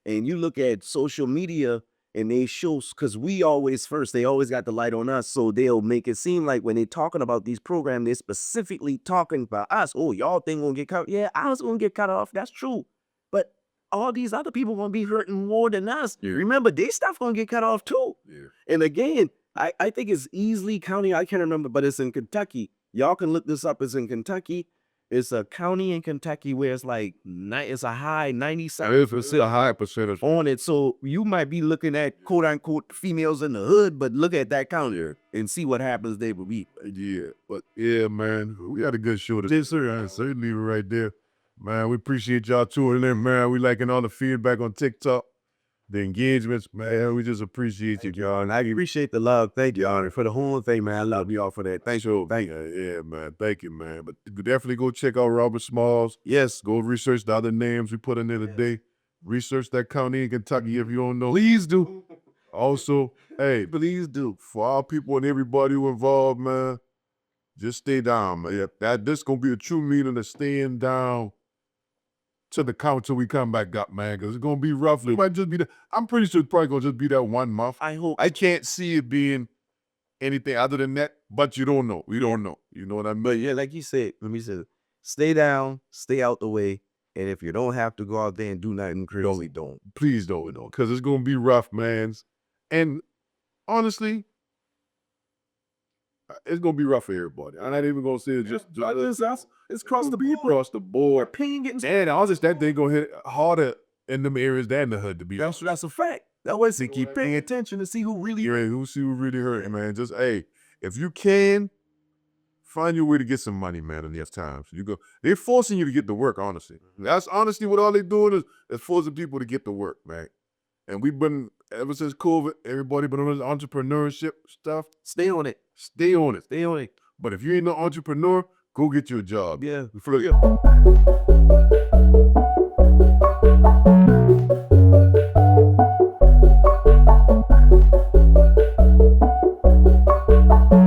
and you look at social media and they show, because they always got the light on us, so they'll make it seem like when they're talking about these programs, they're specifically talking about us. Oh, y'all think gonna get cut? Yeah, I was gonna get cut off. That's true. But all these other people gonna be hurting more than us. Yeah. Remember, they stuff gonna get cut off too. Yeah. And again, I think it's Easley County. I can't remember, but it's in Kentucky. Y'all can look this up. It's in Kentucky. It's a county in Kentucky where it's like it's a high 97%. It's a high percentage on it. So you might be looking at quote unquote females in the hood, but look at that county and see what happens there with me. Yeah, but yeah, man, we had a good show today, sir. I certainly right there. Man, we appreciate y'all tuning in, man. We liking all the feedback on TikTok, the engagements, man. We just appreciate you, y'all. And I appreciate the love. Thank you, Honor, for the whole thing, man. I love y'all for that. Thanks, you. Thank you. Yeah, man. Thank you, man. But definitely go check out Robert Smalls. Yes, go research the other names we put in there today. Research that county in Kentucky if you don't know. Please do. Also, hey, please do. For our people and everybody who involved, man, just stay down, man. This gonna be a true meeting of staying down to the count till we come back up, man, because it's gonna be roughly. It might just be I'm pretty sure it's probably gonna just be that 1 month. I hope. I can't see it being anything other than that, but you don't know. We don't know. You know what I mean? But yeah, like you said, let me say, stay down, stay out the way, and if you don't have to go out there and do nothing crazy, don't. Please don't, because it's gonna be rough, man. And honestly, it's gonna be rough for everybody. I'm not even gonna say it's just us. It's across the board. Across the board. And honestly, that thing gonna hit harder in them areas than the hood, to be honest. That's a fact. That way, they keep paying attention to see who really. Who really hurt, man. Just if you can, find your way to get some money, man. In these times, they're forcing you to get to work. Honestly, that's honestly what all they're doing is forcing people to get to work, man. And we've been ever since COVID. Everybody been on this entrepreneurship stuff. Stay on it. Stay on it. Stay on it. But if you ain't no entrepreneur, go get you a job. Yeah. Yeah.